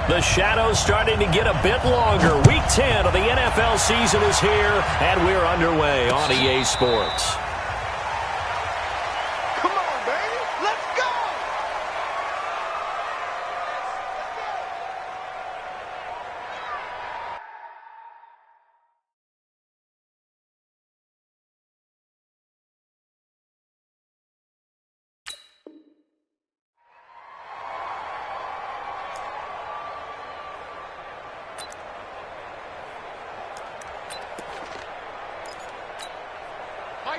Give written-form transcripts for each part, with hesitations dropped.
The shadow's starting to get a bit longer. Week 10 of the NFL season is here, and we're underway on EA Sports. Come on, baby. Let's go!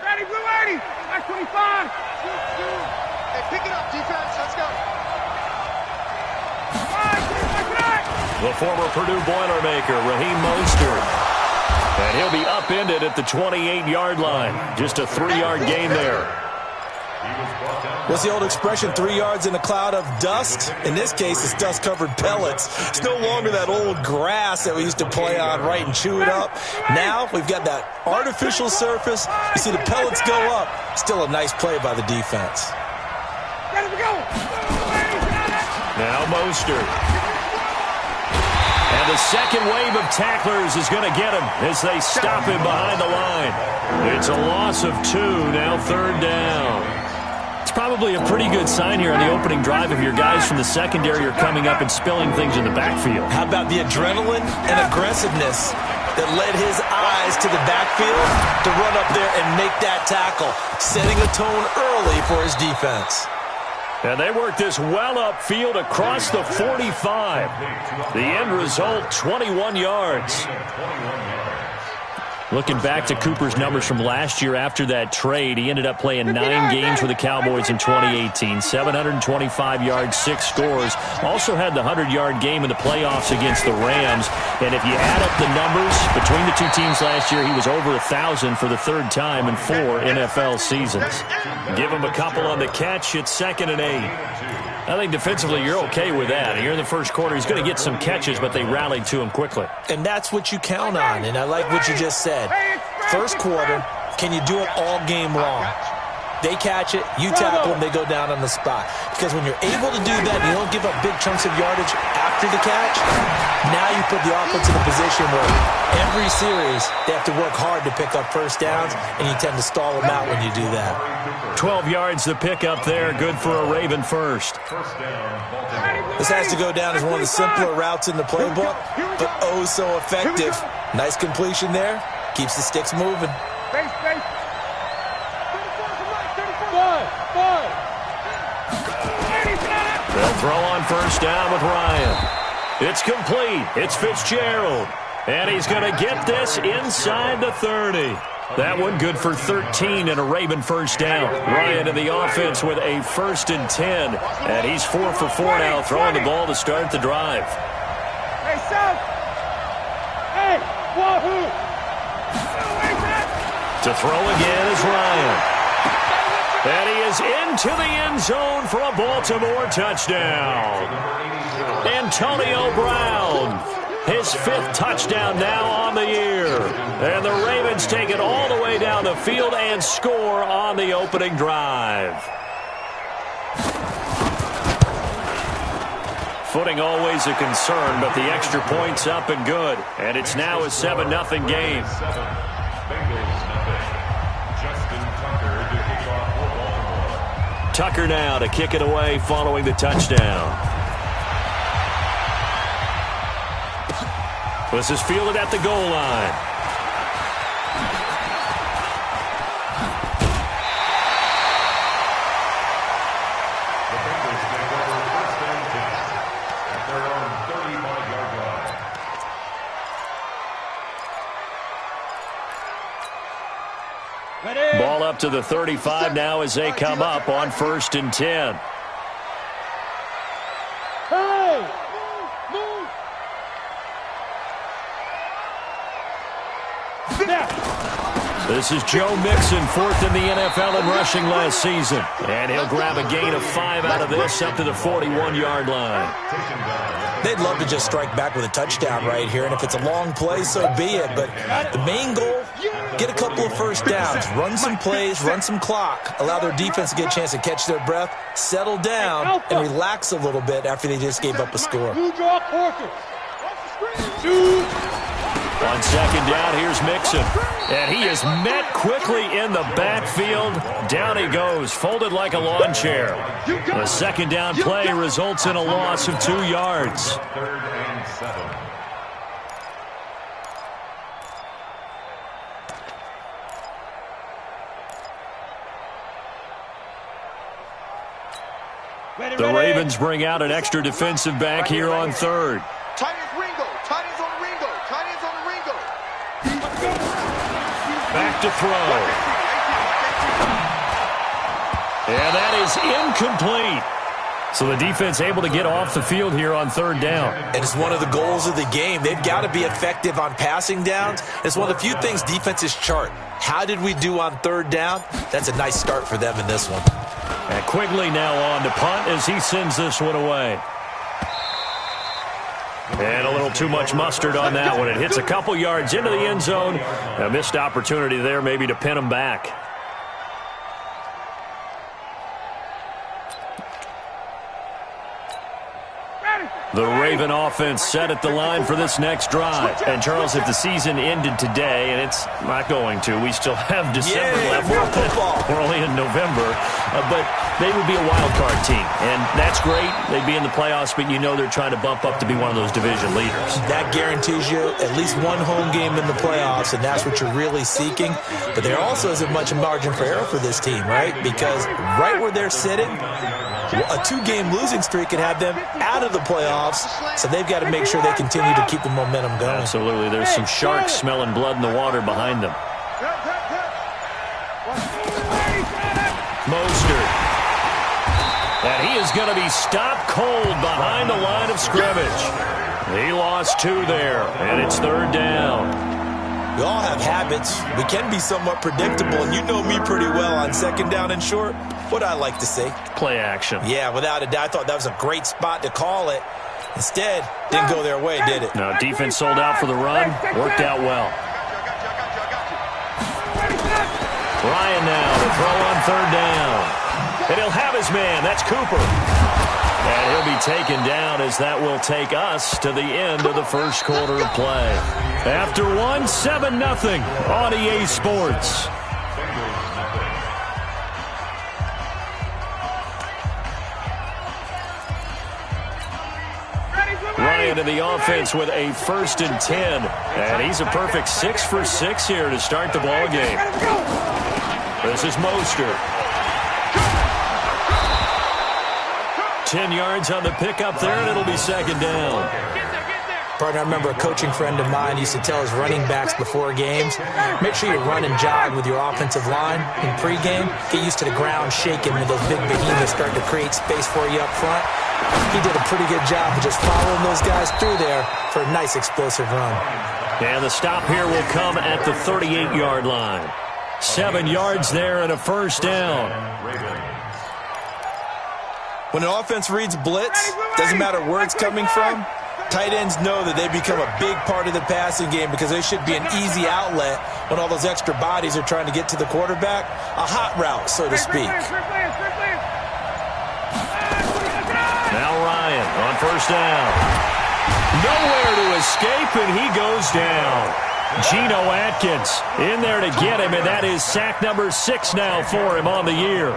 Ready, blue 80, like 25. Hey, pick it up, defense. Let's go. The former Purdue Boilermaker, Raheem Mostert. And he'll be upended at the 28-yard line. Just a 3-yard gain there. What's the old expression, 3 yards in a cloud of dust? In this case, it's dust-covered pellets. It's no longer that old grass that we used to play on, right, and chew it up. Now we've got that artificial surface. You see the pellets go up. Still a nice play by the defense. Ready to go. Now Mostert. And the second wave of tacklers is going to get him as they stop him behind the line. It's a loss of 2, now 3rd down. It's probably a pretty good sign here on the opening drive if your guys from the secondary are coming up and spilling things in the backfield. How about the adrenaline and aggressiveness that led his eyes to the backfield to run up there and make that tackle, setting a tone early for his defense. And they work this well upfield across the 45. The end result, 21 yards. Looking back to Cooper's numbers from last year after that trade, he ended up playing 9 games for the Cowboys in 2018. 725 yards, 6 scores. Also had the 100-yard game in the playoffs against the Rams. And if you add up the numbers between the two teams last year, he was over 1,000 for the 3rd time in 4 NFL seasons. Give him a couple on the catch. It's 2nd and 8. I think defensively you're okay with that. Here in the first quarter, he's going to get some catches, but they rallied to him quickly. And that's what you count on, and I like what you just said. First quarter, can you do it all game long? They catch it, you tackle them, they go down on the spot. Because when you're able to do that, you don't give up big chunks of yardage after the catch. Now you put the offense in a position where every series they have to work hard to pick up first downs, and you tend to stall them out when you do that. 12 yards to pick up there, good for a Raven first. This has to go down as one of the simpler routes in the playbook, but oh so effective. Nice completion there, keeps the sticks moving. Base. They'll throw on first down with Ryan. It's complete. It's Fitzgerald. And he's going to get this inside the 30. That one good for 13 and a Raven first down. Ryan in the offense with a 1st and 10. And he's 4 for 4 now, throwing the ball to start the drive. Hey, son. Hey, wahoo. To throw again is Ryan. And he is into the end zone for a Baltimore touchdown. Antonio Brown, his 5th touchdown now on the year. And the Ravens take it all the way down the field and score on the opening drive. Footing always a concern, but the extra point's up and good. And it's now a 7-0 game. Tucker now to kick it away following the touchdown. This is fielded at the goal line. The Bengals take over 1st and 10 at their own 35-yard line. Ball up to the 35 now as they come up on 1st and 10. Hey! Move! This is Joe Mixon, 4th in the NFL in rushing last season. And he'll grab a gain of 5 out of this up to the 41-yard line. They'd love to just strike back with a touchdown right here, and if it's a long play, so be it. But the main goal, get a couple of first downs, run some plays, run some clock, allow their defense to get a chance to catch their breath, settle down, and relax a little bit after they just gave up a score. On second down, here's Mixon. And he is met quickly in the backfield. Down he goes, folded like a lawn chair. The second down play results in a loss of 2 yards. 3rd and 7. The Ravens bring out an extra defensive back here on 3rd. Tight ends Ringo. Tight ends on Ringo. Tight ends on Ringo. Back to throw. And that is incomplete. So the defense able to get off the field here on 3rd down. And it's one of the goals of the game. They've got to be effective on passing downs. It's one of the few things defenses chart. How did we do on 3rd down? That's a nice start for them in this one. And Quigley now on to punt as he sends this one away. And a little too much mustard on that one. It hits a couple yards into the end zone. A missed opportunity there maybe to pin him back. The Raven offense set at the line for this next drive. And, Charles, if the season ended today, and it's not going to, we still have December left. We're only in November. But they would be a wild card team. And that's great. They'd be in the playoffs, but you know they're trying to bump up to be one of those division leaders. That guarantees you at least one home game in the playoffs, and that's what you're really seeking. But there also isn't much margin for error for this team, right? Because right where they're sitting, a 2-game losing streak could have them out of the playoffs, so they've got to make sure they continue to keep the momentum going. Absolutely. There's some sharks smelling blood in the water behind them. Mostert. And he is going to be stopped cold behind the line of scrimmage. He lost 2 there, and it's 3rd down. We all have habits. We can be somewhat predictable, and you know me pretty well on 2nd down and short. What I like to say? Play action. Yeah, without a doubt. I thought that was a great spot to call it. Instead, didn't go their way, did it? No, defense sold out for the run. Worked out well. Ryan now to throw on 3rd down. And he'll have his man. That's Cooper. And he'll be taken down as that will take us to the end of the first quarter of play. After 1, 7-0 on EA Sports. Ryan to the offense with a 1st and 10. And he's a perfect 6 for 6 here to start the ball game. This is Mostert. 10 yards on the pickup there, and it'll be 2nd down. Partner, I remember a coaching friend of mine used to tell his running backs before games, make sure you run and jog with your offensive line in pregame. Get used to the ground shaking when those big behemoths start to create space for you up front. He did a pretty good job of just following those guys through there for a nice explosive run. And the stop here will come at the 38-yard line. 7 yards there and a 1st down. When an offense reads blitz, doesn't matter where it's coming from, tight ends know that they become a big part of the passing game because they should be an easy outlet when all those extra bodies are trying to get to the quarterback. A hot route, so to speak. Now Ryan on 1st down. Nowhere to escape, and he goes down. Geno Atkins in there to get him, and that is sack number 6 now for him on the year.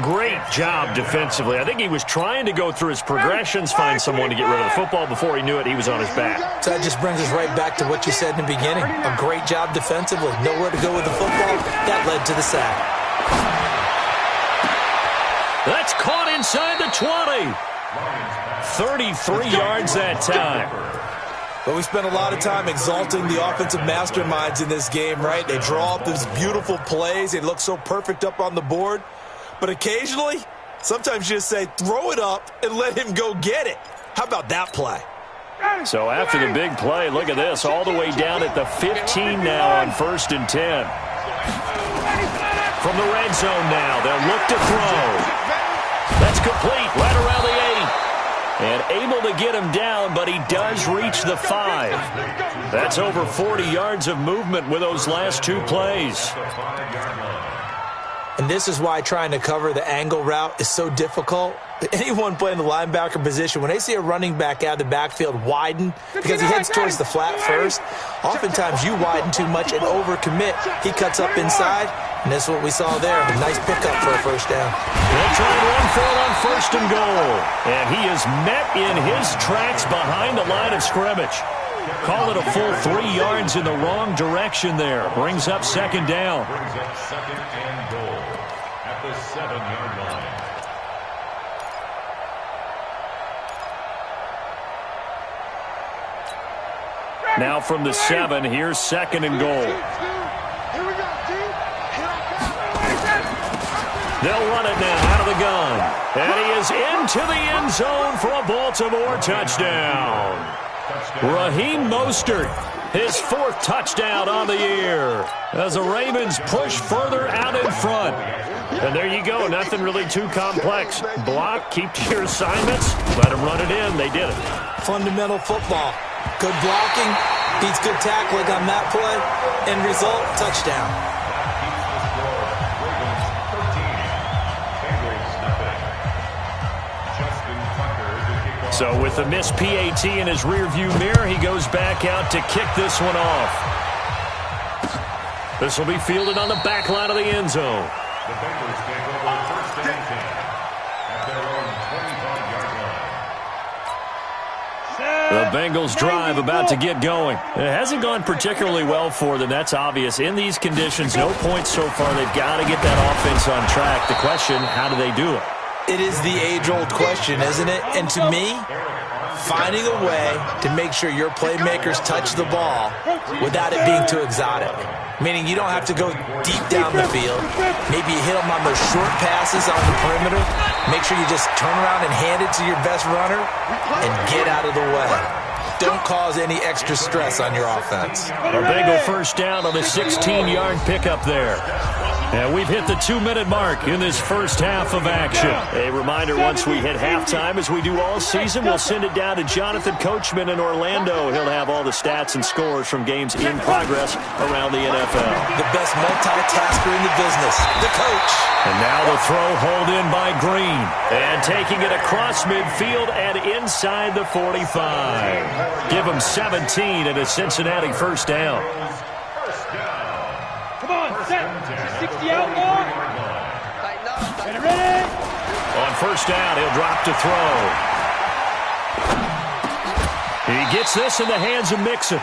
Great job defensively. I think he was trying to go through his progressions, find someone to get rid of the football. Before he knew it, he was on his back. So that just brings us right back to what you said in the beginning. A great job defensively. Nowhere to go with the football. That led to the sack. That's caught inside the 20. 33 yards that time. But we spent a lot of time exalting the offensive masterminds in this game, right? They draw up these beautiful plays. They look so perfect up on the board. But occasionally, sometimes you just say, throw it up and let him go get it. How about that play? So after the big play, look at this, all the way down at the 15 now on 1st and 10. From the red zone now, they'll look to throw. That's complete, right around the 8. And able to get him down, but he does reach the 5. That's over 40 yards of movement with those last 2 plays. And this is why trying to cover the angle route is so difficult. Anyone playing the linebacker position, when they see a running back out of the backfield widen because he heads towards the flat first, oftentimes you widen too much and overcommit. He cuts up inside, and that's what we saw there. A nice pickup for a first down. They'll try and run for it on 1st and goal. And he is met in his tracks behind the line of scrimmage. Call it a full 3 yards in the wrong direction there. Brings up 2nd down. Brings up 2nd and goal at the 7-yard line. Now from the 7, here's 2nd and goal. Here we go, D. Here I come. They'll run it now out of the gun. And he is into the end zone for a Baltimore touchdown. Raheem Mostert, his 4th touchdown on the year as the Ravens push further out in front. And there you go, nothing really too complex. Block, keep to your assignments, let them run it in. They did it. Fundamental football. Good blocking, beats good tackling on that play. End result, touchdown. So with the missed PAT in his rearview mirror, he goes back out to kick this one off. This will be fielded on the back line of the end zone. The Bengals take over 1st and 10 at their own 25-yard line. The Bengals drive about to get going. It hasn't gone particularly well for them. That's obvious. In these conditions, no points so far. They've got to get that offense on track. The question, how do they do it? It is the age-old question, isn't it? And to me, finding a way to make sure your playmakers touch the ball without it being too exotic. Meaning you don't have to go deep down the field. Maybe you hit them on those short passes on the perimeter. Make sure you just turn around and hand it to your best runner and get out of the way. Don't cause any extra stress on your offense. A Bengal first down on the 16-yard pickup there. And we've hit the 2-minute mark in this first half of action. A reminder, once we hit halftime, as we do all season, we'll send it down to Jonathan Coachman in Orlando. He'll have all the stats and scores from games in progress around the NFL. The best multitasker in the business, the coach. And now the throw hauled in by Green. And taking it across midfield and inside the 45. Give him 17 and a Cincinnati first down. Come on, set. 60 out long. Get it ready. On first down, he'll drop to throw. He gets this in the hands of Mixon.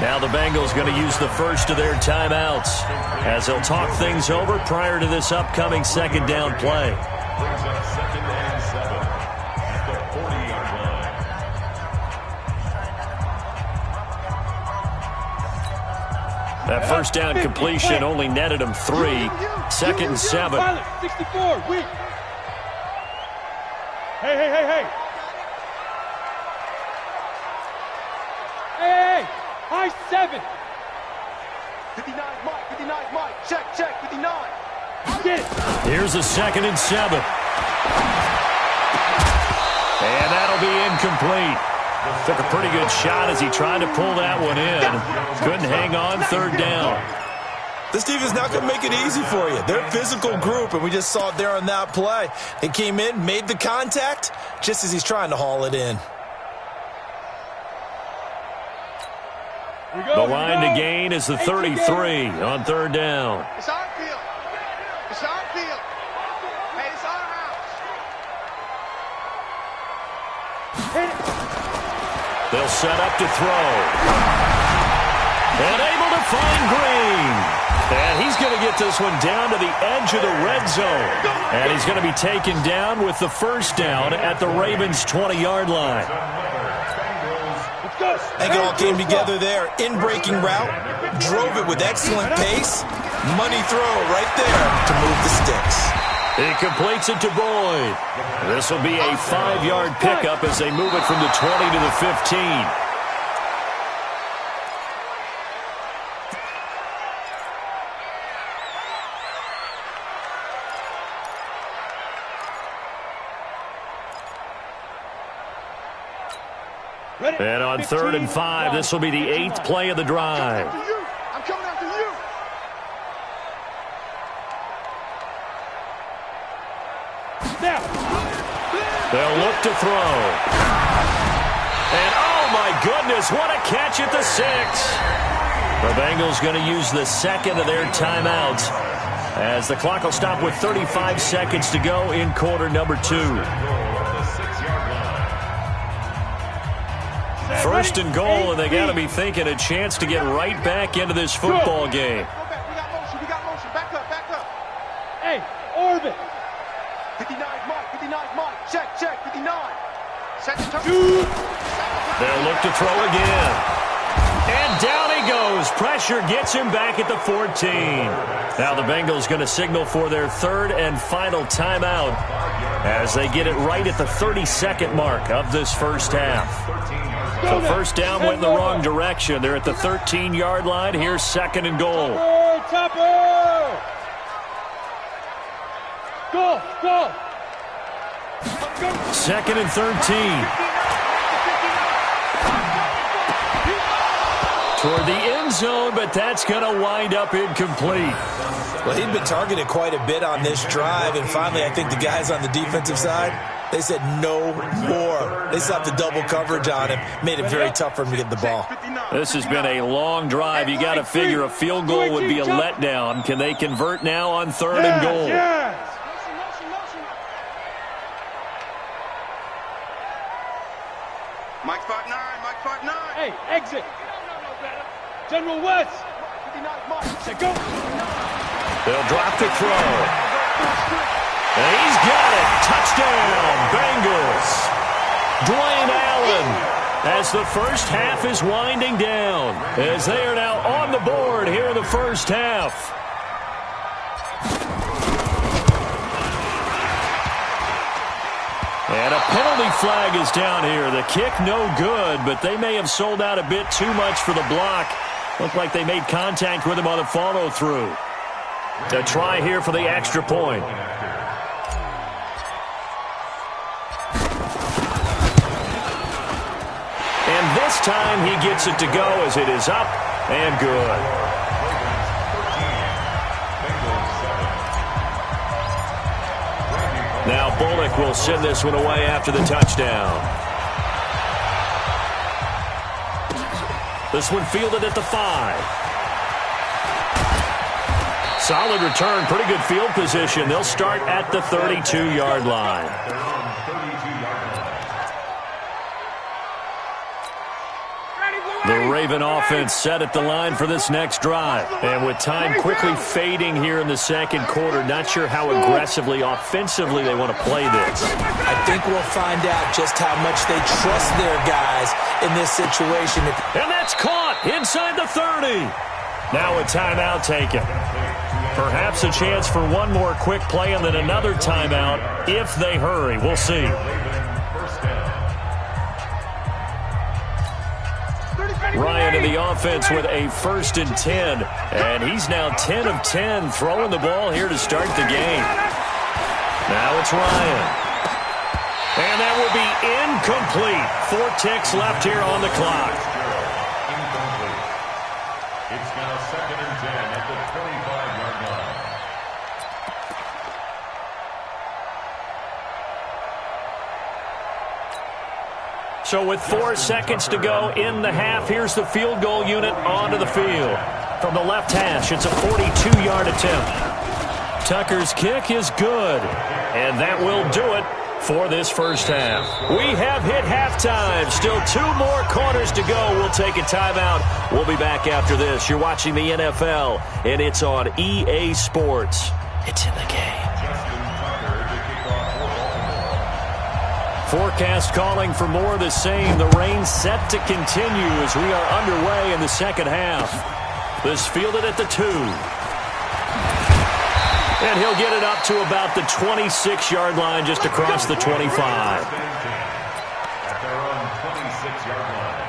Now the Bengals going to use the first of their timeouts as they'll talk things over prior to this upcoming 2nd down play. Brings up 2nd and 7 at the 40-yard line. That first down completion only netted him 3. 2nd and 7. 64, weak. Hey. Hey, high 7. 59, Mike, check, 59. Get it. Here's a 2nd and 7. And that'll be incomplete. Took a pretty good shot as he tried to pull that one in. Couldn't hang on 3rd down. This team is not going to make it easy for you. They're a physical group, and we just saw it there on that play. They came in, made the contact, just as he's trying to haul it in. The line to gain is the 33 on 3rd down. It's our field. It's our field. Hey, it's our house. Hit it. They'll set up to throw. And able to find Green. And he's going to get this one down to the edge of the red zone. And he's going to be taken down with the first down at the Ravens' 20-yard line. I think it all came together there. In-breaking route, drove it with excellent pace. Money throw right there to move the sticks. He completes it to Boyd. This will be a 5-yard pickup as they move it from the 20 to the 15. And on 3rd and 5, this will be the 8th play of the drive. I'm coming after you. They'll look to throw. And oh my goodness, what a catch at the 6. The Bengals going to use the second of their timeouts as the clock will stop with 35 seconds to go in quarter number 2. 1st and goal, and they got to be thinking a chance to get right back into this football game. Go back. We got motion. We got motion. Back up. Back up. Hey, orbit. 59 Mike. 59 Mike. Check. 59. Second turn. They'll look to throw again. And down he goes. Pressure gets him back at the 14. Now the Bengals going to signal for their 3rd and final timeout as they get it right at the 32nd mark of this first half. So first down went in the wrong direction. They're at the 13-yard line. Here's 2nd and goal. Topper! Go! 2nd and 13. Toward the end zone, but that's going to wind up incomplete. Well, he'd been targeted quite a bit on this drive, and finally I think the guys on the defensive side, they said no more. They stopped the double coverage on him, made it very tough for him to get the ball. This has been a long drive. You got to figure a field goal would be a letdown. Can they convert now on 3rd and goal? Yes. Mike 5'9". Mike 5'9". Hey, exit. General West. 59 Mike. Say go. They'll drop to throw. And he's got it. Touchdown, Bengals. Dwayne Allen as the first half is winding down, as they are now on the board here in the first half. And a penalty flag is down here. The kick no good, but they may have sold out a bit too much for the block. Looked like they made contact with him on the follow-through. To try here for the extra point. And this time he gets it to go as it is up and good. Now Bullock will send this one away after the touchdown. This one fielded at the 5. Solid return, pretty good field position. They'll start at the 32-yard line. The Raven offense set at the line for this next drive. And with time quickly fading here in the second quarter, not sure how aggressively, offensively they want to play this. I think we'll find out just how much they trust their guys in this situation. And that's caught inside the 30. Now a timeout taken. Perhaps a chance for one more quick play and then another timeout if they hurry. We'll see. Ryan in the offense with a 1st and 10. And he's now 10 of 10 throwing the ball here to start the game. Now it's Ryan. And that will be incomplete. 4 ticks left here on the clock. Incomplete. It's now 2nd and 10 at the 25-yard line. So with 4 seconds to go in the half, here's the field goal unit onto the field. From the left hash, it's a 42-yard attempt. Tucker's kick is good, and that will do it for this first half. We have hit halftime. Still 2 more quarters to go. We'll take a timeout. We'll be back after this. You're watching the NFL, and it's on EA Sports. It's in the game. Forecast calling for more of the same. The rain set to continue as we are underway in the second half. This fielded at the 2. And he'll get it up to about the 26-yard line just across the 25. At their own 26-yard line.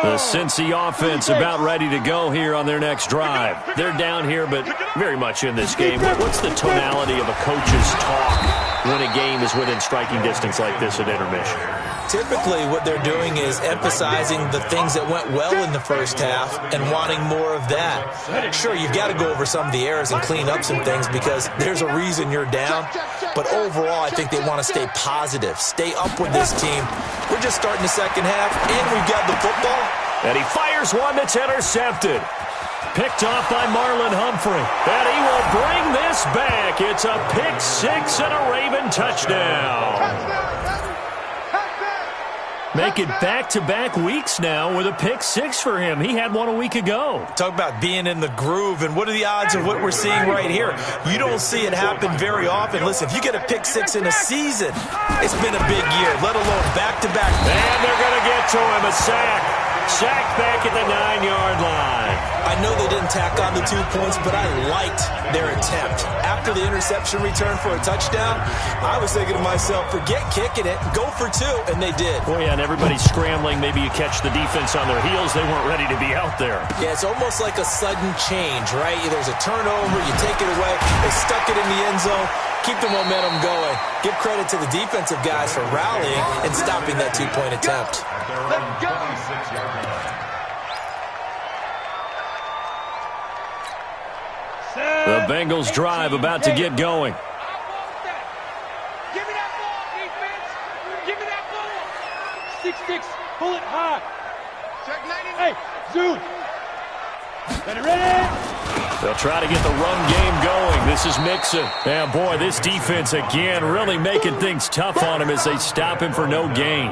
The Cincy offense about ready to go here on their next drive. They're down here, but very much in this game. What's the tonality of a coach's talk when a game is within striking distance like this at intermission? Typically, what they're doing is emphasizing the things that went well in the first half and wanting more of that. Sure, you've got to go over some of the errors and clean up some things because there's a reason you're down. But overall, I think they want to stay positive, stay up with this team. We're just starting the second half, and we've got the football. And he fires one that's intercepted. Picked off by Marlon Humphrey. And he will bring this back. It's a pick six and a Raven touchdown. Make it back-to-back weeks now with a pick six for him. He had one a week ago. Talk about being in the groove, and what are the odds of what we're seeing right here? You don't see it happen very often. Listen, if you get a pick six in a season, it's been a big year, let alone back-to-back. And they're going to get to him, a sack. Sack back at the 9-yard line. I know they didn't tack on the 2 points, but I liked their attempt. After the interception return for a touchdown, I was thinking to myself, forget kicking it, go for two, and they did. Oh, yeah, and everybody's scrambling. Maybe you catch the defense on their heels. They weren't ready to be out there. Yeah, it's almost like a sudden change, right? There's a turnover, you take it away, they stuck it in the end zone. Keep the momentum going. Give credit to the defensive guys for rallying and stopping that 2-point attempt. Let's go. The Bengals drive about to get going. Give me that ball, defense. Give me that ball. 6-6, pull it high. Check 90. Hey, Zoom. Get it ready. They'll try to get the run game going. This is Mixon. And, boy, this defense again really making things tough on him as they stop him for no gain.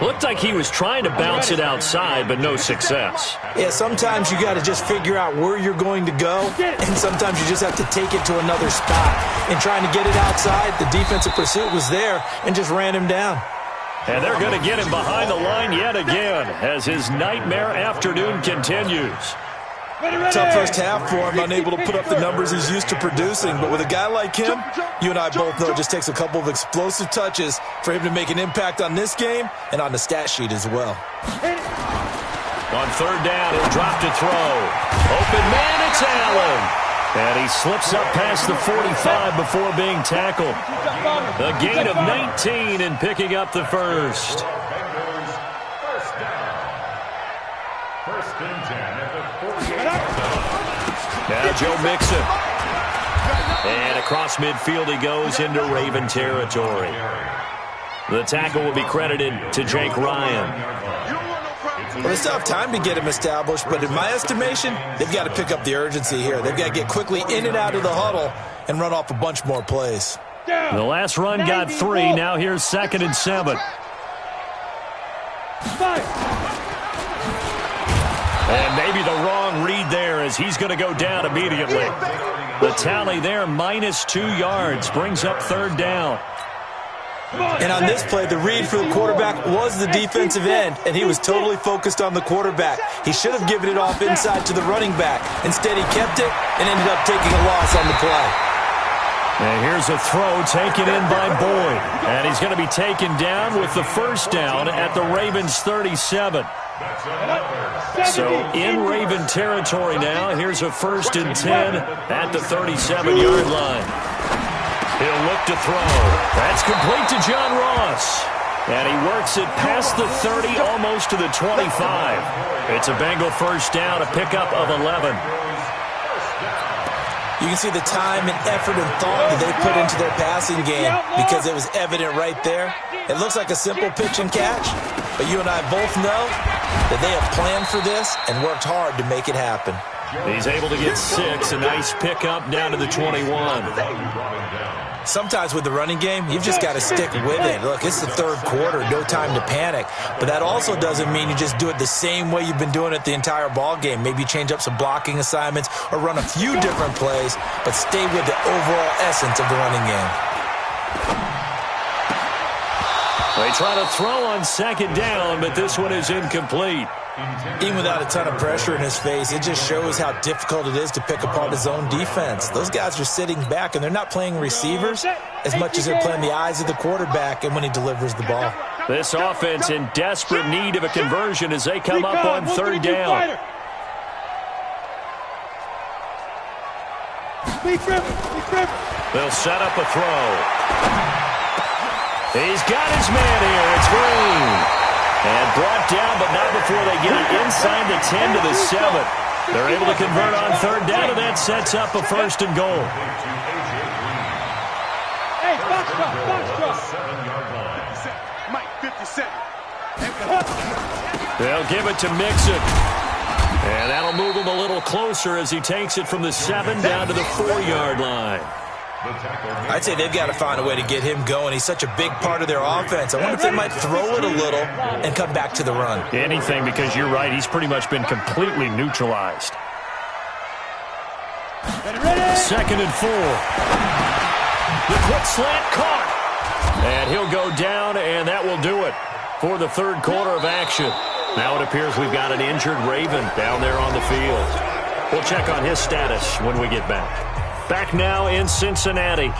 Looked like he was trying to bounce it outside, but no success. Yeah, sometimes you got to just figure out where you're going to go, and sometimes you just have to take it to another spot. In trying to get it outside, the defensive pursuit was there and just ran him down. And they're going to get him behind the line yet again as his nightmare afternoon continues. Tough first half for him, unable to put up the numbers he's used to producing. But with a guy like him, you and I both know it just takes a couple of explosive touches for him to make an impact on this game and on the stat sheet as well. On third down, he'll drop to throw. Open man, it's Allen. And he slips up past the 45 before being tackled. A gain of 19 and picking up the first. First and 10 at the 48. Now Joe Mixon. And across midfield he goes into Raven territory. The tackle will be credited to Jake Ryan. Well, they still have time to get him established, but in my estimation, they've got to pick up the urgency here. They've got to get quickly in and out of the huddle and run off a bunch more plays. The last run got 3. Now here's 2nd and 7. And maybe the wrong read there as he's going to go down immediately. The tally there, -2 yards, brings up 3rd down. And on this play, the read for the quarterback was the defensive end, and he was totally focused on the quarterback. He should have given it off inside to the running back. Instead, he kept it and ended up taking a loss on the play. And here's a throw taken in by Boyd. And he's going to be taken down with the first down at the Ravens' 37. So in Raven territory now, here's a 1st and 10 at the 37-yard line. He'll look to throw. That's complete to John Ross. And he works it past the 30, almost to the 25. It's a Bengal first down, a pickup of 11. You can see the time and effort and thought that they put into their passing game because it was evident right there. It looks like a simple pitch and catch, but you and I both know that they have planned for this and worked hard to make it happen. He's able to get 6, a nice pickup down to the 21. Sometimes with the running game, you've just got to stick with it. Look, it's the 3rd quarter, no time to panic. But that also doesn't mean you just do it the same way you've been doing it the entire ball game. Maybe you change up some blocking assignments or run a few different plays, but stay with the overall essence of the running game. They try to throw on 2nd down, but this one is incomplete. Even without a ton of pressure in his face, it just shows how difficult it is to pick apart his own defense. Those guys are sitting back, and they're not playing receivers as much as they're playing the eyes of the quarterback and when he delivers the ball. This offense in desperate need of a conversion as they come up on third down. They'll set up a throw. He's got his man here. It's Green. And brought down, but not before they get it inside the 10 to the 7. They're able to convert on third down, and that sets up a first and goal. Hey, box drop. 7-yard line. Mike, 57. They'll give it to Mixon. And that'll move him a little closer as he takes it from the 7 down to the 4-yard line. I'd say they've got to find a way to get him going. He's such a big part of their offense. I wonder if they might throw it a little and come back to the run. Anything, because you're right. He's pretty much been completely neutralized. 2nd and 4. The quick slant caught. And he'll go down, and that will do it for the third quarter of action. Now it appears we've got an injured Raven down there on the field. We'll check on his status when we get back. Back now in Cincinnati.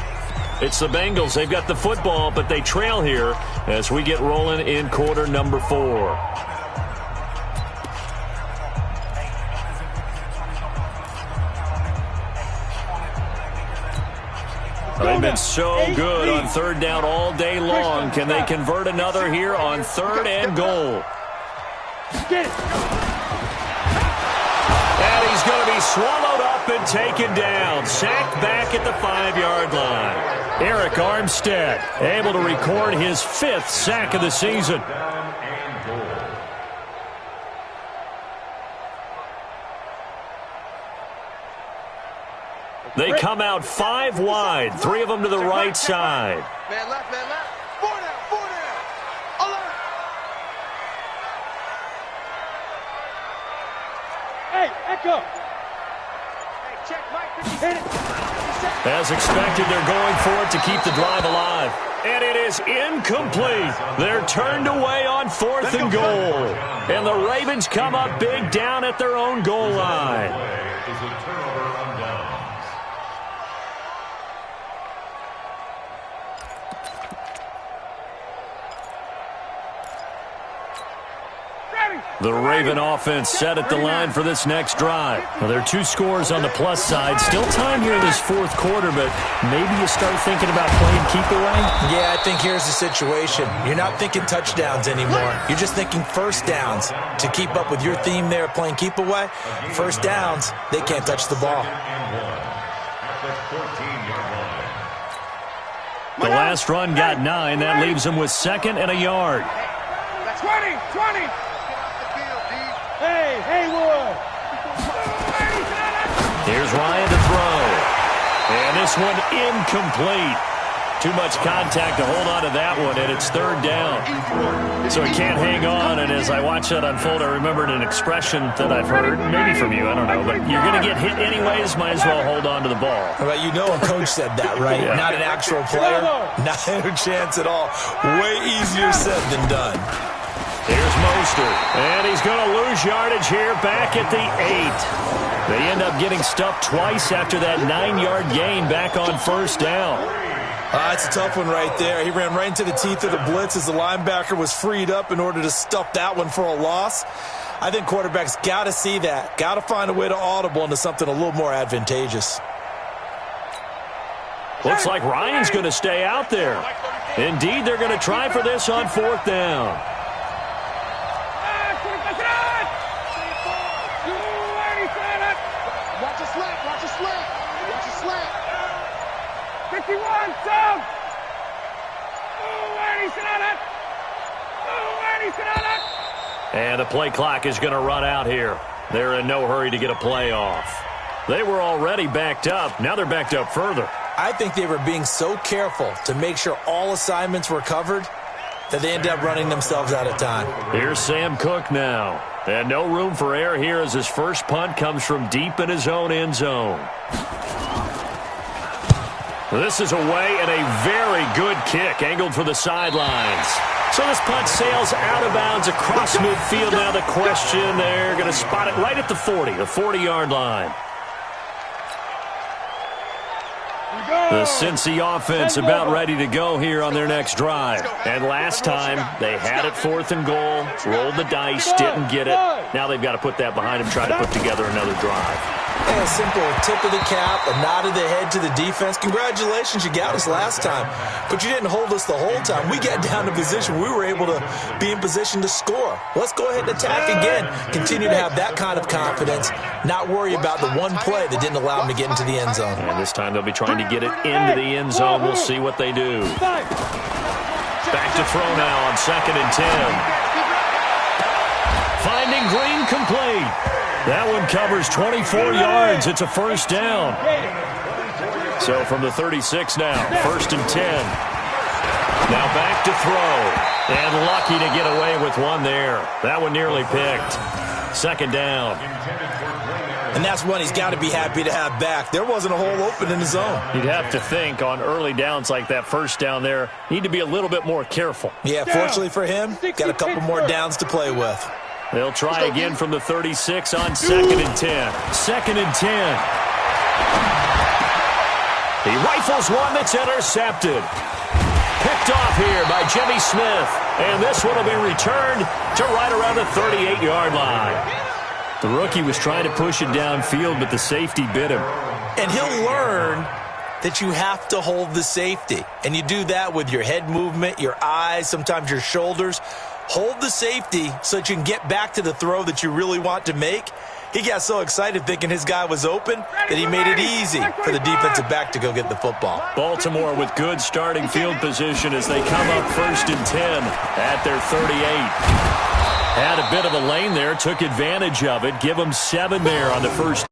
It's the Bengals. They've got the football, but they trail here as we get rolling in quarter number 4. They've been so good on third down all day long. Can they convert another here on third and goal? Get it. And he's going to be swallowed up and taken down. Sacked back at the 5-yard line. Eric Armstead able to record his 5th sack of the season. They come out 5 wide, 3 of them to the right side. Man left, man left. 4 down, 4 down. Alert. Hey, Echo. Hey, check Mike. Hit it. As expected, they're going for it to keep the drive alive. And it is incomplete. They're turned away on 4th and goal. And the Ravens come up big down at their own goal line. The Raven offense set at the line for this next drive. Well, there are 2 scores on the plus side. Still time here in this 4th quarter, but maybe you start thinking about playing keep away? Yeah, I think here's the situation. You're not thinking touchdowns anymore. You're just thinking first downs. To keep up with your theme there, playing keep away, first downs, they can't touch the ball. The last run got 9. That leaves them with 2nd and a yard. 20. Hey, Haywood. Here's Ryan to throw. And this one incomplete. Too much contact to hold on to that one, and it's 3rd down. So he can't hang on, and as I watch that unfold, I remembered an expression that I've heard, maybe from you, I don't know, but you're going to get hit anyways, might as well hold on to the ball. Well, you know a coach said that, right? Yeah. Not an actual player. Not a chance at all. Way easier said than done. Here's Mostert, and he's going to lose yardage here back at the 8. They end up getting stuffed twice after that 9-yard gain back on 1st down. That's a tough one right there. He ran right into the teeth of the blitz as the linebacker was freed up in order to stuff that one for a loss. I think quarterbacks got to see that. Got to find a way to audible into something a little more advantageous. Looks like Ryan's going to stay out there. Indeed, they're going to try for this on 4th down. Watch a slant. 51, Sam. And the play clock is going to run out here. They're in no hurry to get a play off. They were already backed up. Now they're backed up further. I think they were being so careful to make sure all assignments were covered that they ended up running themselves out of time. Here's Sam Cook now. And no room for error here as his first punt comes from deep in his own end zone. This is away and a very good kick angled for the sidelines. So this punt sails out of bounds across midfield. Now the question, they're going to spot it right at the 40, the 40-yard line. The Cincy offense about ready to go here on their next drive. And last time, they had it 4th and goal, rolled the dice, didn't get it. Now they've got to put that behind them, try to put together another drive. And a simple tip of the cap, a nod of the head to the defense. Congratulations, you got us last time. But you didn't hold us the whole time. We got down to position. We were able to be in position to score. Let's go ahead and attack again. Continue to have that kind of confidence. Not worry about the one play that didn't allow them to get into the end zone. And this time they'll be trying to get it into the end zone. We'll see what they do. Back to throw now on 2nd and 10. Finding Green complete. That one covers 24 yards. It's a first down. So from the 36 now, 1st and 10. Now back to throw. And lucky to get away with one there. That one nearly picked. 2nd down. And that's one he's got to be happy to have back. There wasn't a hole open in the zone. You'd have to think on early downs like that, first down there, need to be a little bit more careful. Yeah, fortunately for him, got a couple more downs to play with. They'll try again from the 36 on 2nd and 10. 2nd and 10. He rifles one that's intercepted. Picked off here by Jimmy Smith. And this one will be returned to right around the 38-yard line. The rookie was trying to push it downfield, but the safety bit him. And he'll learn that you have to hold the safety. And you do that with your head movement, your eyes, sometimes your shoulders. Hold the safety so that you can get back to the throw that you really want to make. He got so excited thinking his guy was open that he made it easy for the defensive back to go get the football. Baltimore with good starting field position as they come up 1st and 10 at their 38. Had a bit of a lane there, took advantage of it. Give them 7 there on the first.